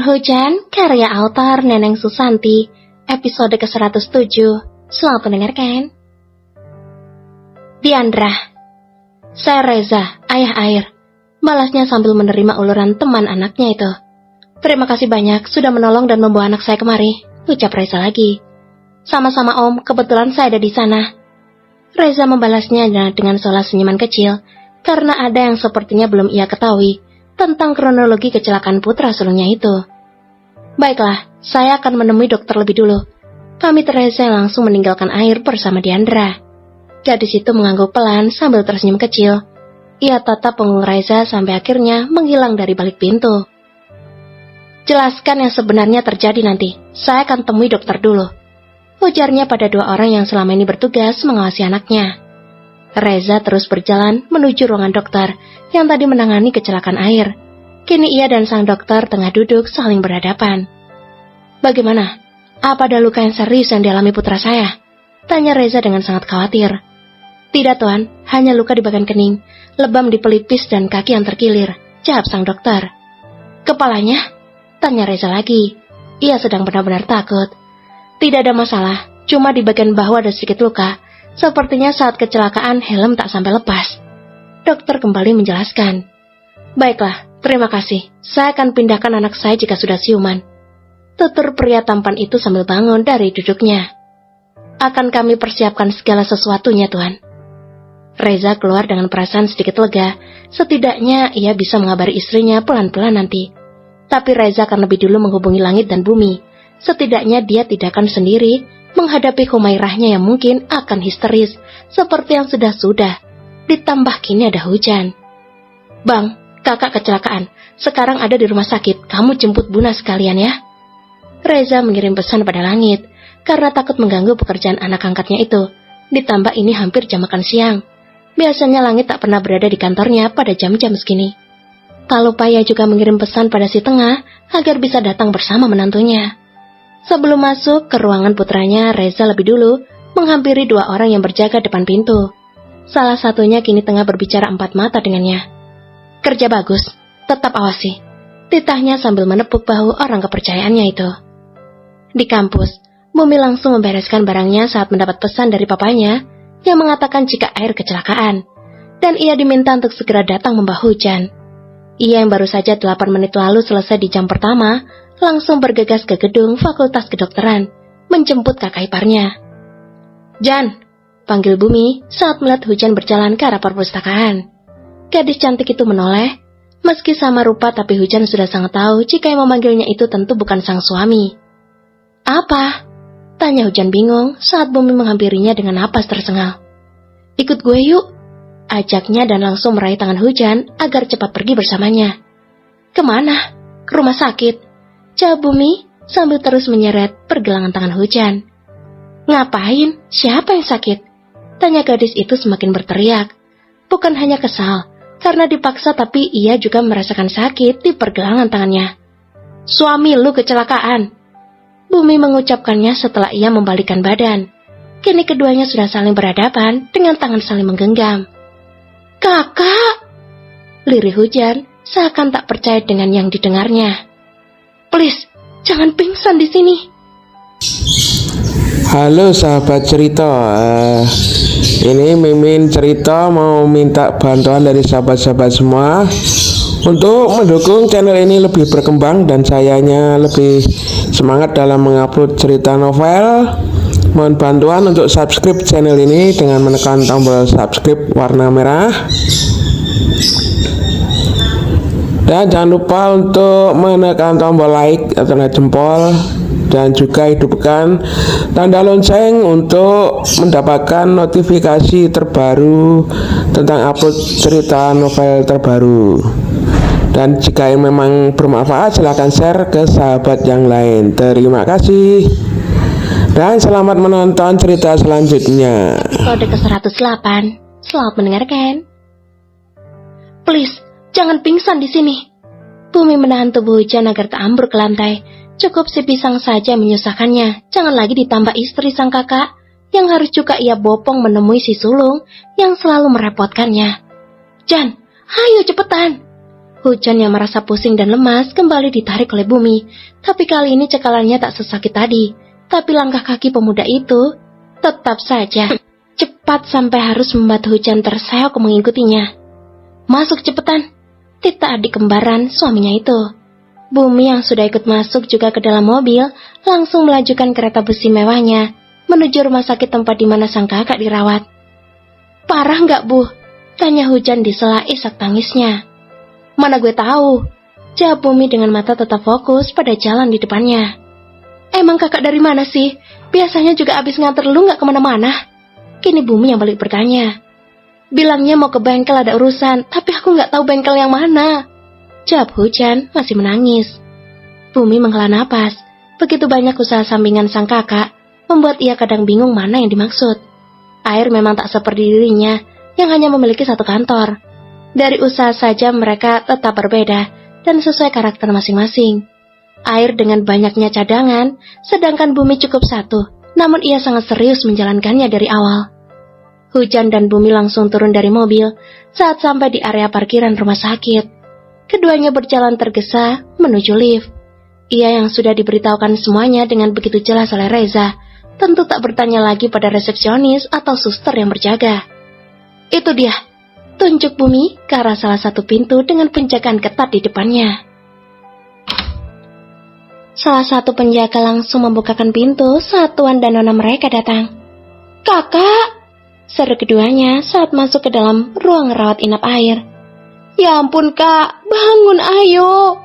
Air Hujan, karya autor Neneng Susanti, episode ke-107. Selamat mendengarkan. Diandra. Saya Reza, ayah Air. Balasnya sambil menerima uluran teman anaknya itu. Terima kasih banyak sudah menolong dan membawa anak saya kemari, ucap Reza lagi. Sama-sama Om, kebetulan saya ada di sana. Reza membalasnya dengan seolah senyuman kecil, karena ada yang sepertinya belum ia ketahui tentang kronologi kecelakaan putra sulungnya itu. Baiklah, saya akan menemui dokter lebih dulu. Pamit Reza langsung meninggalkan Air bersama Diandra. Gadis itu mengangguk pelan sambil tersenyum kecil. Ia tatap punggung Reza sampai akhirnya menghilang dari balik pintu. Jelaskan yang sebenarnya terjadi nanti. Saya akan temui dokter dulu, ujarnya pada dua orang yang selama ini bertugas mengawasi anaknya. Reza terus berjalan menuju ruangan dokter yang tadi menangani kecelakaan Air. Kini ia dan sang dokter tengah duduk saling berhadapan. Bagaimana? Apa ada luka yang serius yang dialami putra saya? Tanya Reza dengan sangat khawatir. Tidak Tuan, hanya luka di bagian kening, lebam di pelipis dan kaki yang terkilir, jawab sang dokter. Kepalanya? Tanya Reza lagi. Ia sedang benar-benar takut. Tidak ada masalah, cuma di bagian bahu ada sedikit luka. Sepertinya saat kecelakaan helm tak sampai lepas. Dokter kembali menjelaskan. Baiklah, terima kasih. Saya akan pindahkan anak saya jika sudah siuman. Tutur pria tampan itu sambil bangun dari duduknya. Akan kami persiapkan segala sesuatunya, Tuan. Reza keluar dengan perasaan sedikit lega. Setidaknya ia bisa mengabari istrinya pelan-pelan nanti. Tapi Reza akan lebih dulu menghubungi langit dan bumi. Setidaknya dia tidak akan sendiri menghadapi Humairahnya yang mungkin akan histeris seperti yang sudah-sudah. Ditambah kini ada hujan. Bang, kakak kecelakaan. Sekarang ada di rumah sakit. Kamu jemput Buna sekalian ya. Reza mengirim pesan pada langit karena takut mengganggu pekerjaan anak angkatnya itu. Ditambah ini hampir jam makan siang. Biasanya langit tak pernah berada di kantornya pada jam-jam segini. Tak lupa ia juga mengirim pesan pada si Tengah agar bisa datang bersama menantunya. Sebelum masuk ke ruangan putranya, Reza lebih dulu menghampiri dua orang yang berjaga depan pintu. Salah satunya kini tengah berbicara empat mata dengannya. Kerja bagus, tetap awasi, titahnya sambil menepuk bahu orang kepercayaannya itu. Di kampus, Bumi langsung membereskan barangnya saat mendapat pesan dari papanya yang mengatakan jika Air kecelakaan, dan ia diminta untuk segera datang membawa Hujan. Ia yang baru saja 8 menit lalu selesai di jam pertama, langsung bergegas ke gedung Fakultas Kedokteran, menjemput kakak iparnya. Jan, panggil Bumi saat melihat Hujan berjalan ke arah perpustakaan. Gadis cantik itu menoleh, meski sama rupa tapi Hujan sudah sangat tahu jika yang memanggilnya itu tentu bukan sang suami. Apa? Tanya Hujan bingung saat Bumi menghampirinya dengan napas tersengal. Ikut gue yuk, ajaknya dan langsung meraih tangan Hujan agar cepat pergi bersamanya. Kemana? Ke rumah sakit, jawab Bumi sambil terus menyeret pergelangan tangan Hujan. Ngapain? Siapa yang sakit? Tanya gadis itu semakin berteriak. Bukan hanya kesal karena dipaksa, tapi ia juga merasakan sakit di pergelangan tangannya. Suami lu kecelakaan, Bumi mengucapkannya setelah ia membalikkan badan. Kini keduanya sudah saling berhadapan dengan tangan saling menggenggam. Kakak! Lirih Hujan seakan tak percaya dengan yang didengarnya. Please, jangan pingsan di sini. Halo sahabat cerita, ini Mimin cerita mau minta bantuan dari sahabat-sahabat semua untuk mendukung channel ini lebih berkembang dan sayanya lebih semangat dalam mengupload cerita novel. Mohon bantuan untuk subscribe channel ini dengan menekan tombol subscribe warna merah. Dan jangan lupa untuk menekan tombol like atau jempol dan juga hidupkan tanda lonceng untuk mendapatkan notifikasi terbaru tentang upload cerita novel terbaru. Dan jika memang bermanfaat silahkan share ke sahabat yang lain. Terima kasih dan selamat menonton cerita selanjutnya. Episode ke-108. Selamat mendengarkan. Please, jangan pingsan di sini. Bumi menahan tubuh Hujan agar tak ambruk ke lantai. Cukup si pisang saja menyusahkannya. Jangan lagi ditambah istri sang kakak yang harus juga ia bopong menemui si sulung yang selalu merepotkannya. Jan, ayo cepetan. Hujan yang merasa pusing dan lemas kembali ditarik oleh Bumi, tapi kali ini cekalannya tak sesakit tadi. Tapi langkah kaki pemuda itu tetap saja cepat sampai harus membuat Hujan terseok mengikutinya. Masuk cepetan, tita adik kembaran suaminya itu. Bumi yang sudah ikut masuk juga ke dalam mobil, langsung melajukan kereta besi mewahnya menuju rumah sakit tempat di mana sang kakak dirawat. Parah nggak, Bu? Tanya Hujan di sela isak tangisnya. Mana gue tahu, jawab Bumi dengan mata tetap fokus pada jalan di depannya. Emang kakak dari mana sih? Biasanya juga abis nganter lu nggak kemana-mana. Kini Bumi yang balik bertanya. Bilangnya mau ke bengkel ada urusan, tapi aku nggak tahu bengkel yang mana. Jawab Hujan masih menangis. Bumi menghela napas. Begitu banyak usaha sampingan sang kakak, membuat ia kadang bingung mana yang dimaksud. Air memang tak seperti dirinya, yang hanya memiliki satu kantor. Dari usaha saja mereka tetap berbeda, dan sesuai karakter masing-masing. Air dengan banyaknya cadangan, sedangkan Bumi cukup satu, namun ia sangat serius menjalankannya dari awal. Hujan dan Bumi langsung turun dari mobil saat sampai di area parkiran rumah sakit. Keduanya berjalan tergesa menuju lift. Ia yang sudah diberitahukan semuanya dengan begitu jelas oleh Reza, tentu tak bertanya lagi pada resepsionis atau suster yang berjaga. Itu dia, tunjuk Bumi ke arah salah satu pintu dengan penjagaan ketat di depannya. Salah satu penjaga langsung membukakan pintu saat tuan dan nona mereka datang. Kakak! Seru keduanya saat masuk ke dalam ruang rawat inap Air. Ya ampun kak, bangun ayo!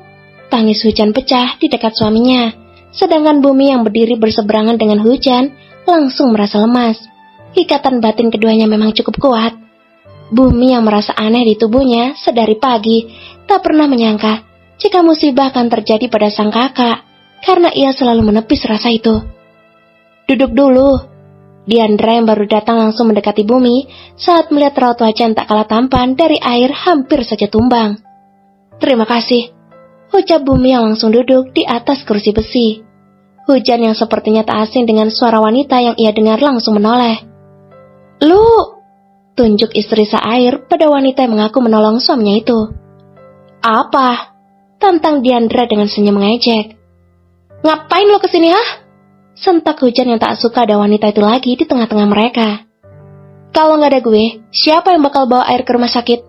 Tangis Hujan pecah di dekat suaminya, sedangkan Bumi yang berdiri berseberangan dengan Hujan langsung merasa lemas. Ikatan batin keduanya memang cukup kuat. Bumi yang merasa aneh di tubuhnya sedari pagi tak pernah menyangka jika musibah akan terjadi pada sang kakak, karena ia selalu menepis rasa itu. Duduk dulu. Diandra yang baru datang langsung mendekati Bumi saat melihat raut wajah tak kalah tampan dari Air hampir saja tumbang. Terima kasih, ucap Bumi yang langsung duduk di atas kursi besi. Hujan yang sepertinya tak asing dengan suara wanita yang ia dengar langsung menoleh. Lu, tunjuk istri Air pada wanita yang mengaku menolong suaminya itu. Apa? Tantang Diandra dengan senyum mengejek. Ngapain lo kesini, hah? Sentak Hujan yang tak suka ada wanita itu lagi di tengah-tengah mereka. Kalau nggak ada gue, siapa yang bakal bawa Air ke rumah sakit?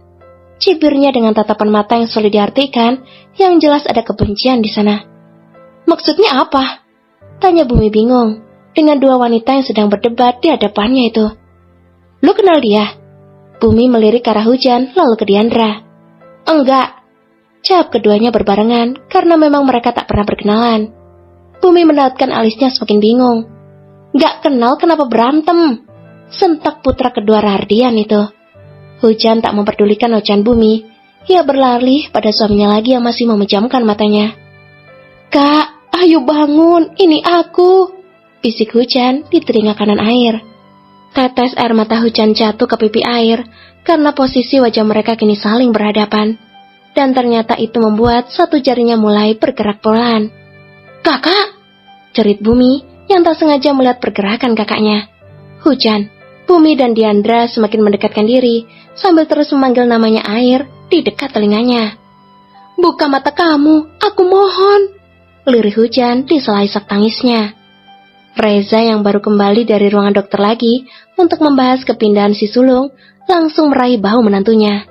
Cibirnya dengan tatapan mata yang sulit diartikan, yang jelas ada kebencian di sana. Maksudnya apa? Tanya Bumi bingung dengan dua wanita yang sedang berdebat di hadapannya itu. Lu kenal dia? Bumi melirik ke arah Hujan lalu ke Diandra. Enggak, jawab keduanya berbarengan karena memang mereka tak pernah berkenalan. Bumi menautkan alisnya semakin bingung. Gak kenal kenapa berantem? Sentak putra kedua Rardian itu. Hujan tak memperdulikan ocehan Bumi. Ia berlari pada suaminya lagi yang masih memejamkan matanya. Kak, ayo bangun, ini aku, bisik Hujan di telinga kanan Air. Tetes air mata Hujan jatuh ke pipi Air karena posisi wajah mereka kini saling berhadapan. Dan ternyata itu membuat satu jarinya mulai bergerak pelan. Kakak, cerit Bumi yang tak sengaja melihat pergerakan kakaknya. Hujan, Bumi dan Diandra semakin mendekatkan diri sambil terus memanggil namanya Air di dekat telinganya. Buka mata kamu, aku mohon, lirih Hujan di sela isak tangisnya. Reza yang baru kembali dari ruangan dokter lagi untuk membahas kepindahan si sulung langsung meraih bahu menantunya.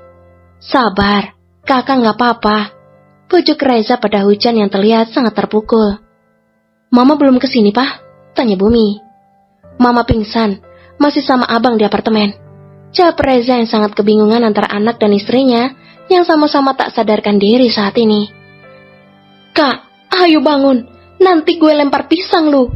Sabar, kakak nggak apa-apa, pujuk Reza pada Hujan yang terlihat sangat terpukul. Mama belum kesini, Pak? Tanya Bumi. Mama pingsan, masih sama abang di apartemen. Jawab Reza yang sangat kebingungan antara anak dan istrinya yang sama-sama tak sadarkan diri saat ini. Kak, ayo bangun, nanti gue lempar pisang lu,